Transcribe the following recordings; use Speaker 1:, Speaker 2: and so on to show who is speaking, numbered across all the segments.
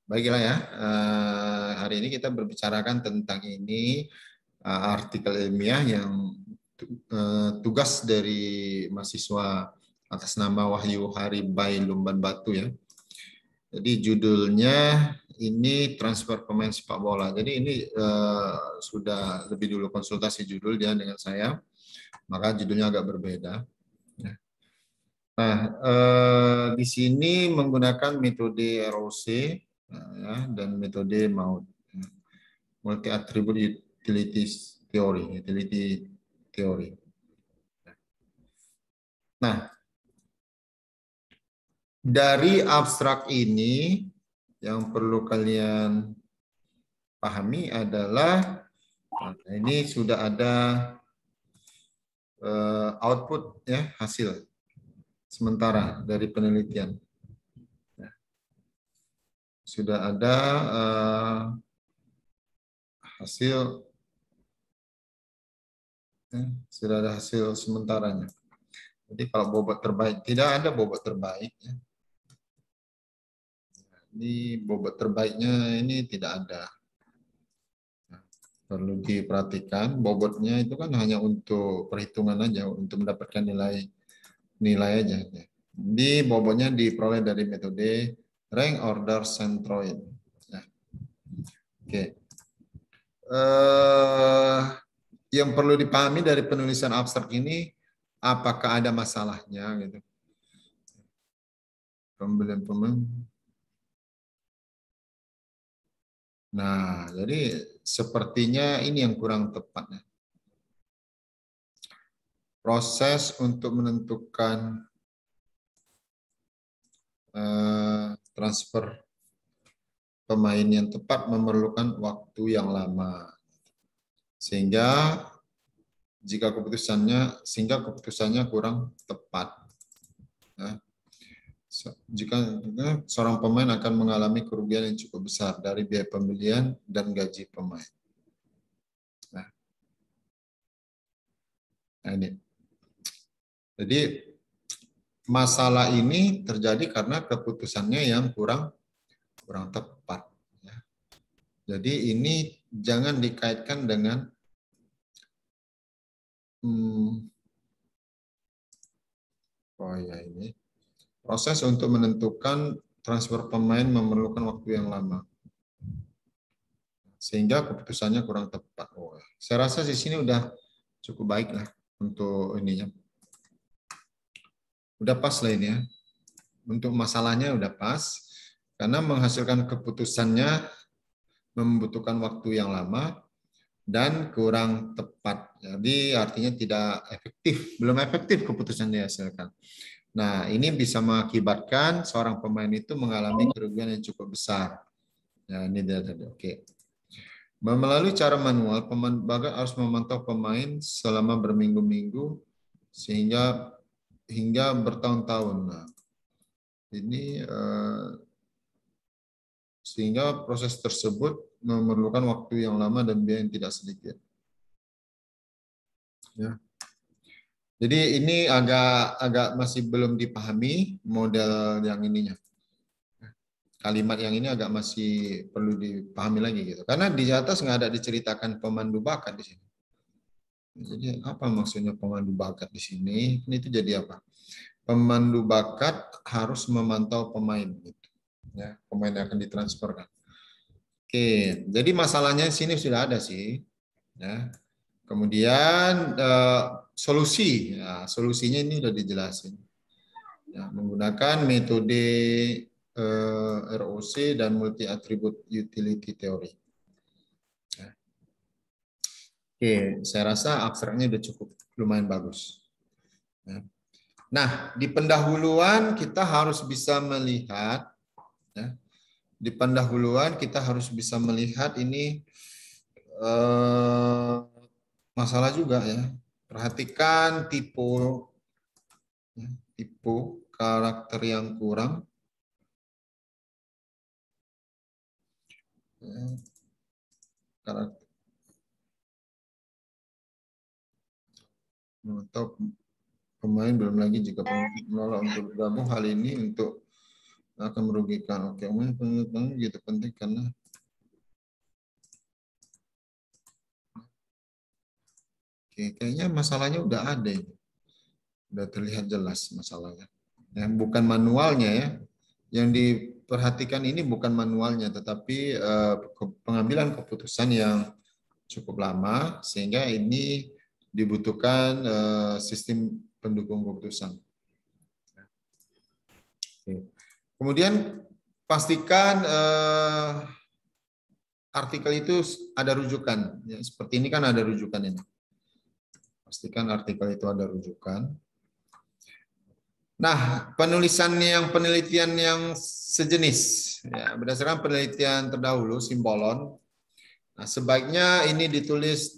Speaker 1: Baiklah ya, hari ini kita berbicarakan tentang ini artikel ilmiah yang tugas dari mahasiswa atas nama Wahyu Haribai Lumban Batu ya. Jadi judulnya ini transfer pemain sepak bola. Jadi ini sudah lebih dulu konsultasi judul dia dengan saya, maka judulnya agak berbeda. Nah, di sini menggunakan metode ROC ya, dan metode multi attribute utility theory. Nah, dari abstrak ini yang perlu kalian pahami adalah ini sudah ada output ya, hasil sementara dari penelitian. Sudah ada hasil sementaranya. Jadi kalau bobot terbaik, tidak ada bobot terbaik. Ya. Ini bobot terbaiknya ini tidak ada. Nah, perlu diperhatikan, bobotnya itu kan hanya untuk perhitungan aja, untuk mendapatkan nilai aja. Jadi bobotnya diperoleh dari metode rank order centroid. Nah, oke. Yang perlu dipahami dari penulisan abstrak ini, apakah ada masalahnya gitu. Pembelian pemain. Nah, jadi sepertinya ini yang kurang tepat. Proses untuk menentukan transfer pemain yang tepat memerlukan waktu yang lama. Sehingga keputusannya kurang tepat. Ya. Jika seorang pemain akan mengalami kerugian yang cukup besar dari biaya pembelian dan gaji pemain. Nah ini. Jadi masalah ini terjadi karena keputusannya yang kurang tepat. Ya. Jadi ini jangan dikaitkan dengan ini proses untuk menentukan transfer pemain memerlukan waktu yang lama. Sehingga keputusannya kurang tepat. Saya rasa di sini udah cukup baik lah untuk ininya. Udah pas lah ini ya. Untuk masalahnya udah pas. Karena menghasilkan keputusannya membutuhkan waktu yang lama dan kurang tepat. Jadi artinya tidak efektif, belum efektif keputusan yang dihasilkan. Nah, ini bisa mengakibatkan seorang pemain itu mengalami kerugian yang cukup besar. Nah, ini dia tadi. Oke. Melalui cara manual, pemain bagat harus memantau pemain selama berminggu-minggu hingga bertahun-tahun. Nah, ini sehingga proses tersebut memerlukan waktu yang lama dan biaya yang tidak sedikit. Ya. Jadi ini agak masih belum dipahami model yang ininya. Kalimat yang ini agak masih perlu dipahami lagi gitu. Karena di atas nggak ada diceritakan pemandu bakat di sini. Jadi apa maksudnya pemandu bakat di sini? Ini itu jadi apa? Pemandu bakat harus memantau pemain gitu. Ya, pemain yang akan ditransferkan. Oke, jadi masalahnya di sini sudah ada sih. Ya. Kemudian solusi, ya, solusinya ini sudah dijelasin. Ya, menggunakan metode ROC dan multi attribute utility theory. Ya. Oke, saya rasa abstraknya sudah cukup lumayan bagus. Ya. Nah, di pendahuluan kita harus bisa melihat, ya, di pendahuluan kita harus bisa melihat ini masalah juga ya. Perhatikan tipe karakter yang kurang. Karakter atau pemain belum lagi jika menolak untuk bergabung, hal ini untuk akan merugikan. Oke, gitu penting karena kayaknya masalahnya udah ada ini. Udah terlihat jelas masalahnya. Ya, bukan manualnya ya. Yang diperhatikan ini bukan manualnya, tetapi pengambilan keputusan yang cukup lama, sehingga ini dibutuhkan sistem pendukung keputusan. Kemudian pastikan artikel itu ada rujukan. Ya, seperti ini kan ada rujukan ini. Pastikan artikel itu ada rujukan. Nah, penelitian yang sejenis, ya, berdasarkan penelitian terdahulu, simbolon. Nah, sebaiknya ini ditulis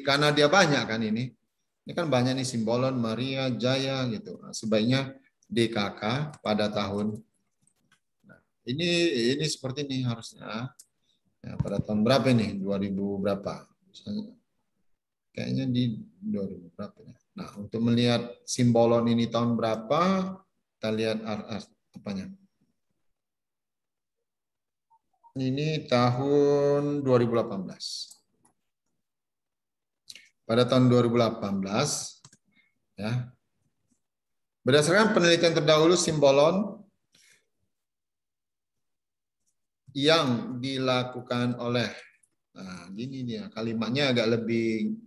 Speaker 1: karena dia banyak kan ini. Ini kan banyak nih simbolon, Maria, Jaya gitu. Nah, sebaiknya DKK pada tahun. Nah, ini seperti ini harusnya. Ya, pada tahun berapa ini? 2000 berapa? Misalnya, kayaknya di 2000 berapa ya? Nah, untuk melihat simbolon ini tahun berapa, kita lihat apanya. Ini tahun 2018. Pada tahun 2018, ya, berdasarkan penelitian terdahulu, simbolon yang dilakukan oleh, nah, gini dia kalimatnya agak lebih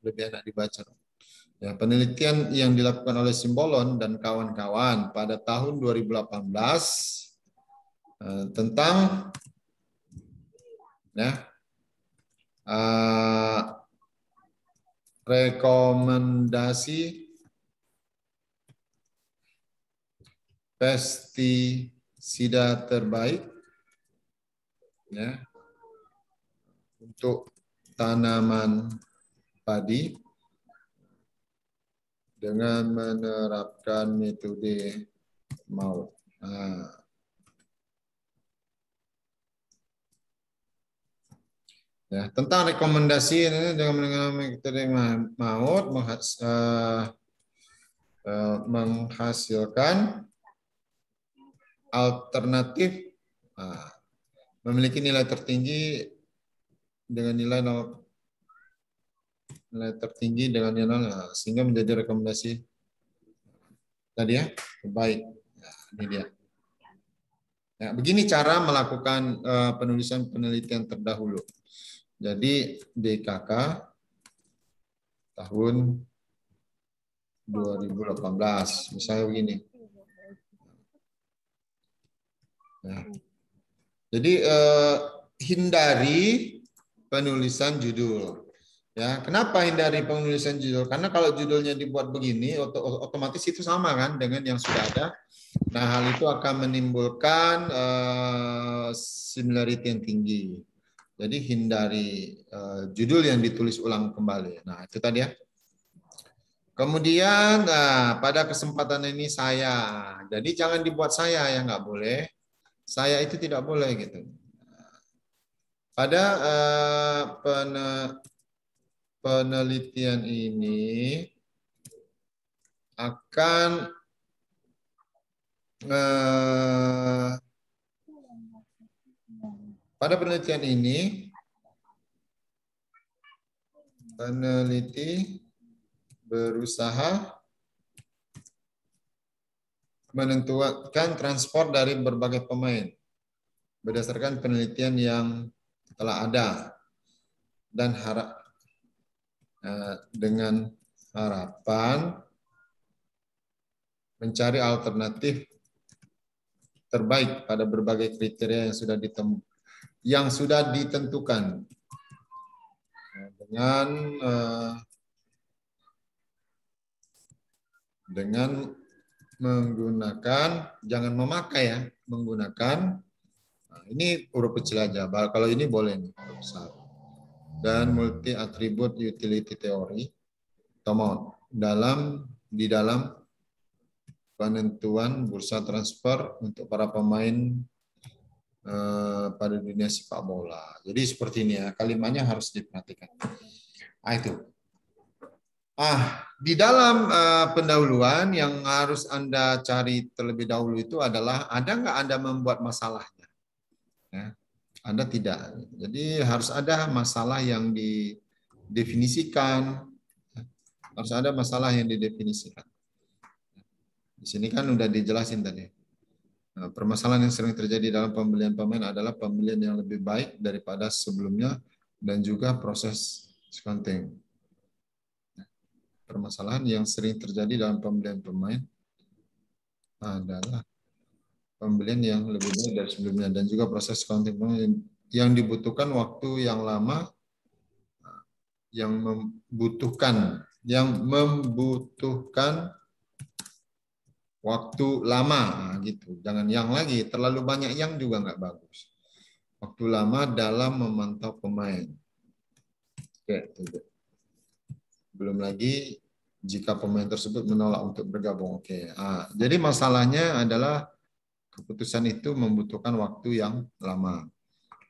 Speaker 1: enak dibaca. Ya, penelitian yang dilakukan oleh Simbolon dan kawan-kawan pada tahun 2018 tentang ya, rekomendasi pestisida terbaik ya, untuk tanaman padi dengan menerapkan metode maut. Nah, ya, tentang rekomendasi ini dengan metode maut menghasilkan alternatif memiliki nilai tertinggi dengan nilai tertinggi dengan nilai sehingga menjadi rekomendasi tadi ya terbaik. Nah, ini dia. Ya, begini cara melakukan penulisan penelitian terdahulu. Jadi DKK tahun 2018 misalnya begini. Nah, jadi hindari penulisan judul. Ya, kenapa hindari penulisan judul? Karena kalau judulnya dibuat begini, otomatis itu sama kan dengan yang sudah ada. Nah, hal itu akan menimbulkan similarity yang tinggi. Jadi hindari judul yang ditulis ulang kembali. Nah, itu tadi ya. Kemudian, pada kesempatan ini saya. Jadi jangan dibuat saya yang nggak boleh. Saya itu tidak boleh gitu. Pada penelitian ini akan pada penelitian ini peneliti berusaha menentukan transport dari berbagai pemain berdasarkan penelitian yang telah ada dan dengan harapan mencari alternatif terbaik pada berbagai kriteria yang sudah ditentukan dengan menggunakan, jangan memakai ya, menggunakan, ini huruf kecil aja, kalau ini boleh nih, huruf besar. Dan multi attribute utility theory di dalam penentuan bursa transfer untuk para pemain pada dunia sepak bola. Jadi seperti ini ya, kalimatnya harus diperhatikan. Itu. Di dalam pendahuluan yang harus Anda cari terlebih dahulu itu adalah ada nggak Anda membuat masalahnya. Ya, Anda tidak. Jadi harus ada masalah yang didefinisikan. Harus ada masalah yang didefinisikan. Di sini kan udah dijelasin tadi. Permasalahan yang sering terjadi dalam pembelian pemain adalah pembelian yang lebih baik daripada sebelumnya dan juga proses scouting. Permasalahan yang sering terjadi dalam pembelian pemain adalah pembelian yang lebih baik dari sebelumnya dan juga proses scouting pemain yang dibutuhkan waktu yang lama, yang membutuhkan waktu lama, gitu. Jangan yang lagi, terlalu banyak yang juga nggak bagus. Waktu lama dalam memantau pemain. Oke, belum lagi jika pemain tersebut menolak untuk bergabung. Oke, jadi masalahnya adalah keputusan itu membutuhkan waktu yang lama.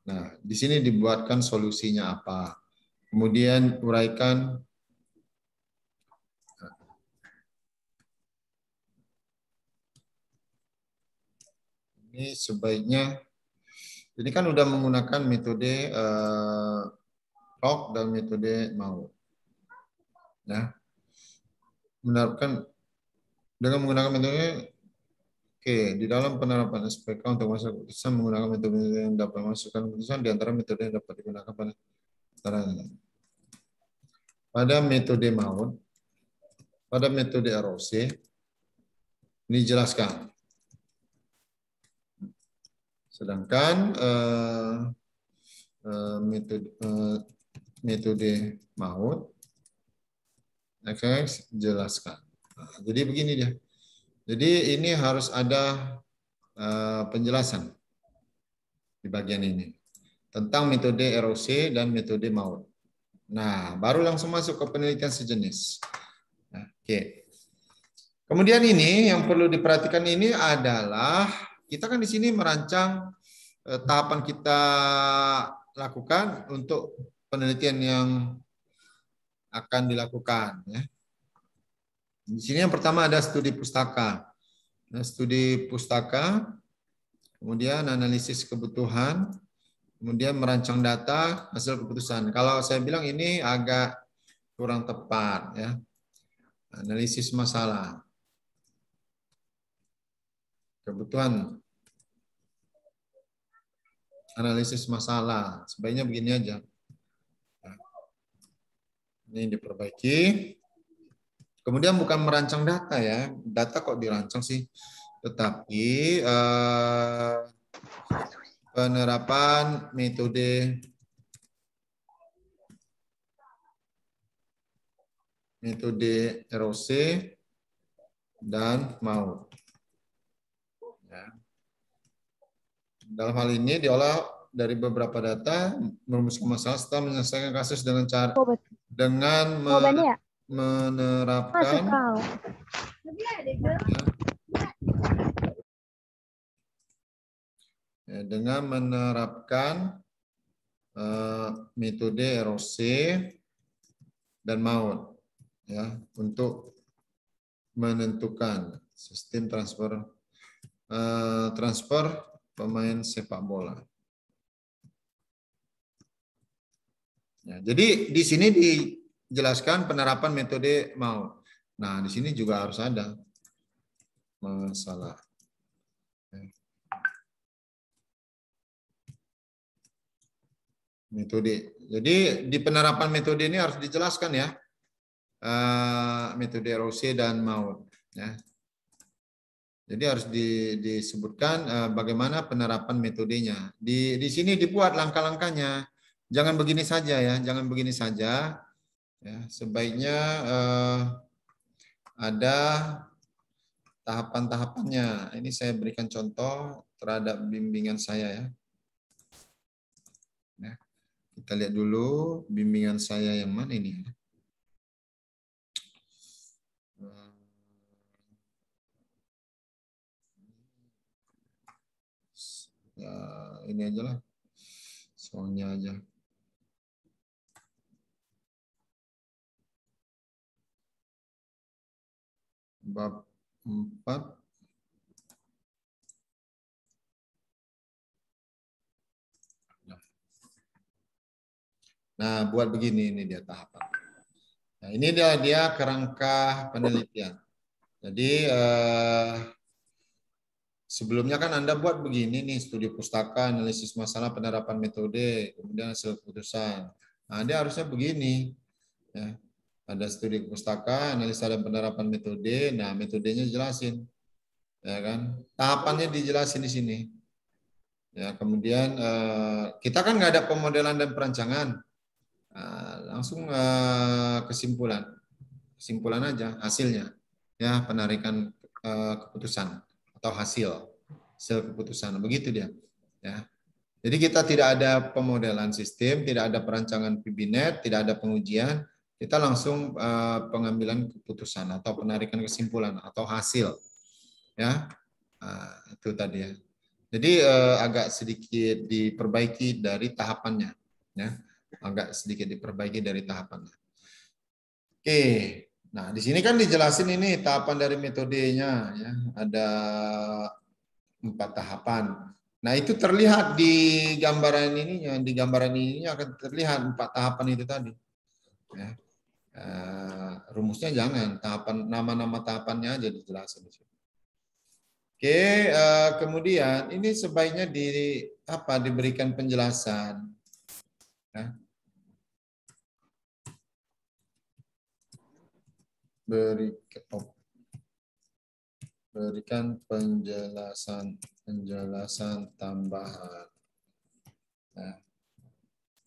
Speaker 1: Nah, di sini dibuatkan solusinya apa. Kemudian uraikan ini sebaiknya. Jadi kan udah menggunakan metode talk dan metode mau. Ya, menerapkan dengan menggunakan metode. Oke, di dalam penerapan SPK untuk masa keputusan menggunakan metode yang dapat masukkan keputusan di antara metode yang dapat digunakan pada metode maut, pada metode ROC, ini dijelaskan. Sedangkan metode maut, jelaskan. Nah, jadi begini dia. Jadi ini harus ada penjelasan di bagian ini tentang metode ROC dan metode maut. Nah, baru langsung masuk ke penelitian sejenis. Nah, oke. Kemudian ini yang perlu diperhatikan ini adalah kita kan di sini merancang tahapan kita lakukan untuk penelitian yang akan dilakukan. Ya. Di sini yang pertama ada studi pustaka. Nah, studi pustaka, kemudian analisis kebutuhan, kemudian merancang data, hasil keputusan. Kalau saya bilang ini agak kurang tepat. Ya. Analisis masalah. Kebutuhan. Analisis masalah. Sebaiknya begini aja. Ini diperbaiki. Kemudian bukan merancang data ya. Data kok dirancang sih? Tetapi penerapan metode ROC dan maut. Ya. Dalam hal ini diolah dari beberapa data, merumuskan masalah setelah menyelesaikan kasus dengan cara menerapkan dengan menerapkan metode ROC dan maut ya untuk menentukan sistem transfer pemain sepak bola. Ya, jadi di sini dijelaskan penerapan metode maut. Nah, di sini juga harus ada masalah. Metode. Jadi di penerapan metode ini harus dijelaskan ya metode ROC dan maut. Ya. Jadi harus disebutkan bagaimana penerapan metodenya. Di sini dibuat langkah-langkahnya. Jangan begini saja ya, jangan begini saja. Ya, sebaiknya ada tahapan-tahapannya. Ini saya berikan contoh terhadap bimbingan saya ya. Nah, kita lihat dulu bimbingan saya yang mana ini. Ya, ini aja lah. Soalnya aja. bab 4. Nah, buat begini ini dia tahapan. Nah, ini dia kerangka penelitian. Jadi sebelumnya kan Anda buat begini nih, studi pustaka, analisis masalah, penerapan metode, kemudian hasil keputusan. Nah, dia harusnya begini. Ya. Ada studi pustaka, analisa dan penerapan metode. Nah, metodenya jelasin. Ya kan? Tahapannya dijelasin di sini. Ya, kemudian kita kan nggak ada pemodelan dan perancangan. Langsung kesimpulan aja hasilnya, ya penarikan keputusan atau hasil keputusan, begitu dia. Ya, jadi kita tidak ada pemodelan sistem, tidak ada perancangan PBNet, tidak ada pengujian, kita langsung pengambilan keputusan atau penarikan kesimpulan atau hasil, ya. Itu tadi ya. Jadi agak sedikit diperbaiki dari tahapannya, ya. Agak sedikit diperbaiki dari tahapannya. Oke, nah di sini kan dijelasin ini tahapan dari metodenya, ya. Ada 4 tahapan. Nah itu terlihat di gambaran ininya, akan terlihat 4 tahapan itu tadi. Ya. Rumusnya jangan, tahapan nama-nama tahapannya aja dijelasin di sini. Oke, kemudian ini sebaiknya diberikan penjelasan. Ya. Berikan penjelasan tambahan. Nah,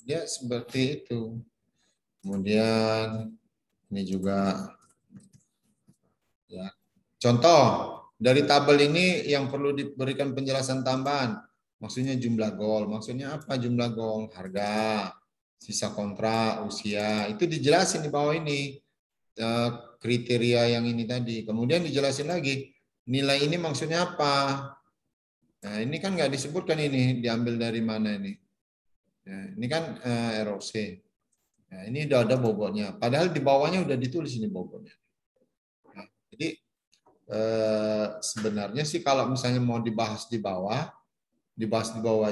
Speaker 1: dia seperti itu. Kemudian ini juga, ya. Contoh dari tabel ini yang perlu diberikan penjelasan tambahan. Maksudnya jumlah gol. Maksudnya apa jumlah gol? Harga, sisa kontrak, usia. Itu dijelasin di bawah ini. Kriteria yang ini tadi. Kemudian dijelasin lagi. Nilai ini maksudnya apa? Nah, ini kan nggak disebutkan ini diambil dari mana ini. Ya, ini kan ROC. Nah, ini udah ada bobotnya. Padahal di bawahnya udah ditulis ini bobotnya. Nah, jadi sebenarnya sih kalau misalnya mau dibahas di bawah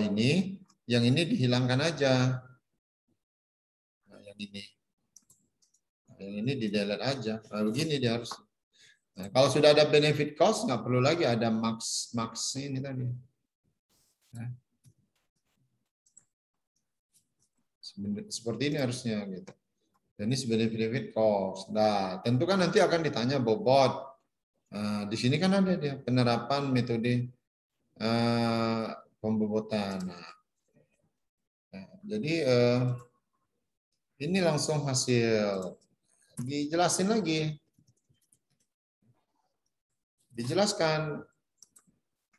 Speaker 1: ini, yang ini dihilangkan aja. Nah, yang ini di-delete aja. Nah, begini dia harus. Nah, kalau sudah ada benefit cost, nggak perlu lagi ada max ini tadi. Nah, seperti ini harusnya gitu. Dan ini benefit cost. Nah, tentu kan nanti akan ditanya bobot. Nah, di sini kan ada dia penerapan metode pembobotan. Nah, jadi ini langsung hasil. Dijelasin lagi. Dijelaskan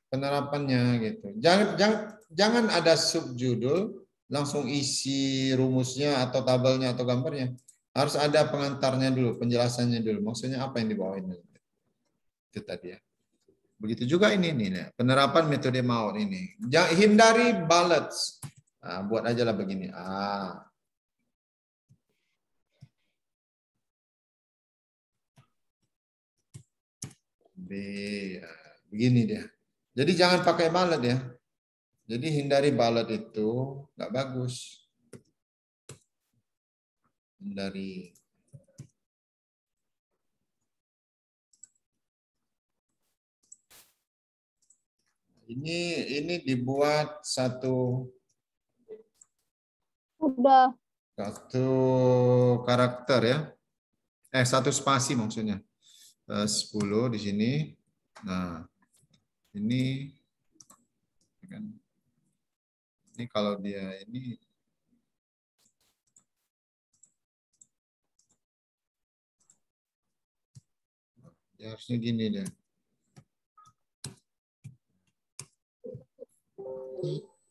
Speaker 1: penerapannya gitu. Jangan ada subjudul langsung isi rumusnya atau tabelnya atau gambarnya. Harus ada pengantarnya dulu, penjelasannya dulu. Maksudnya apa yang dibawain. Itu tadi ya. Begitu juga ini nih, penerapan metode MAUT ini. Jangan hindari bullets. Nah, buat aja lah begini. B. Begini dia. Jadi jangan pakai bullet ya. Jadi hindari bullet itu nggak bagus. Hindari. Ini dibuat satu karakter ya. Satu spasi maksudnya. 10 di sini. Nah, ini kan ini kalau dia ini ya harusnya gini deh.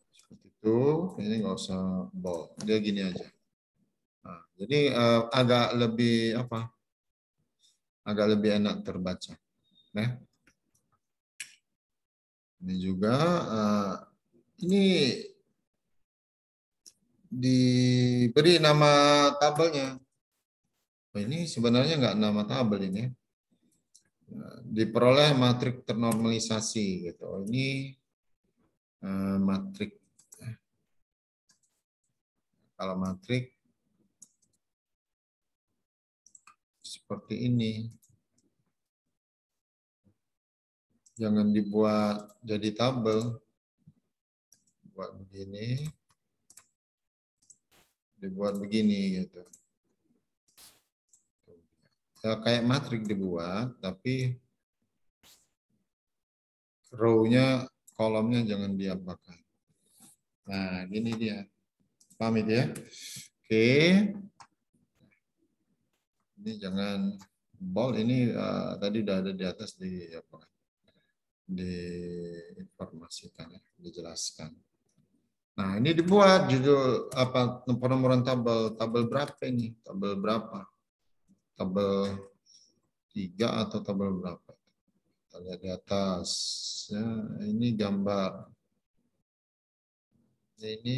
Speaker 1: Seperti itu, ini nggak usah bold, dia gini aja. Nah, jadi agak lebih agak lebih enak terbaca. Nah, ini juga ini diberi nama tabelnya. Ini sebenarnya nggak nama tabel ini. diperoleh matrik ternormalisasi gitu. Ini matrik, kalau matrik seperti ini, jangan dibuat jadi tabel, buat begini, dibuat begini gitu. Ya, kayak matrik dibuat, tapi row-nya, kolomnya jangan diapakan. Nah, gini dia. Paham itu ya? Oke. Ini jangan bold, ini tadi udah ada di atas di apa? Diinformasikan ya, dijelaskan. Nah, ini dibuat judul apa, penomoran tabel, tabel berapa ini? Tabel berapa? Tabel 3 atau tabel berapa? Kita lihat di atas. Ya, ini gambar. Ini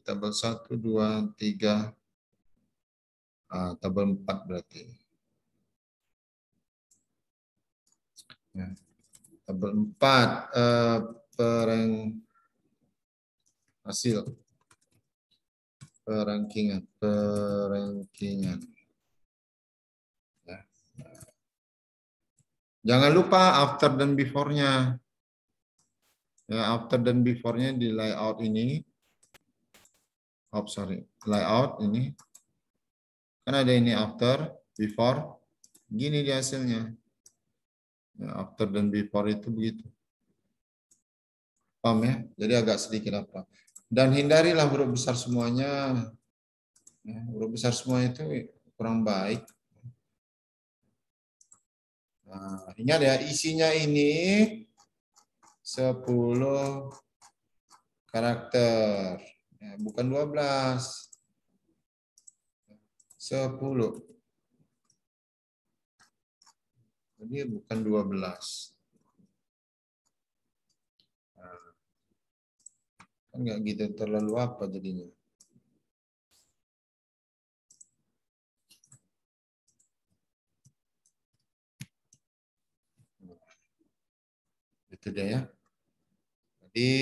Speaker 1: tabel 1, 2, 3. Tabel 4 berarti. Ya. Tabel 4 pereng hasil perangkingan ya. Jangan lupa after dan before-nya ya, after dan before-nya di layout ini, layout ini kan ada ini after before, gini di hasilnya ya, after dan before itu begitu, paham ya? Jadi agak sedikit apa, dan hindarilah huruf besar semuanya ya, huruf besar semua itu kurang baik. Nah, ingat ya, isinya ini 10 karakter. Ya, bukan 12. 10. Jadi bukan 12. Nah, kan nggak gitu terlalu apa jadinya. Itu dia ya. Jadi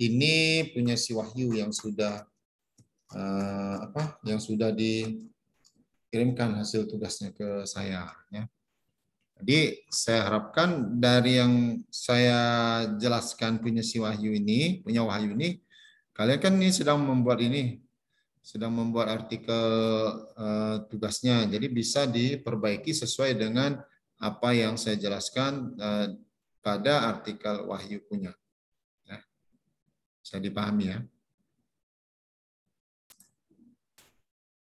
Speaker 1: ini punya si Wahyu yang sudah yang sudah dikirimkan hasil tugasnya ke saya ya. Jadi saya harapkan dari yang saya jelaskan punya si Wahyu ini, punya Wahyu ini, kalian kan ini sedang membuat artikel tugasnya, jadi bisa diperbaiki sesuai dengan apa yang saya jelaskan pada artikel Wahyu punya. Ya, bisa dipahami ya.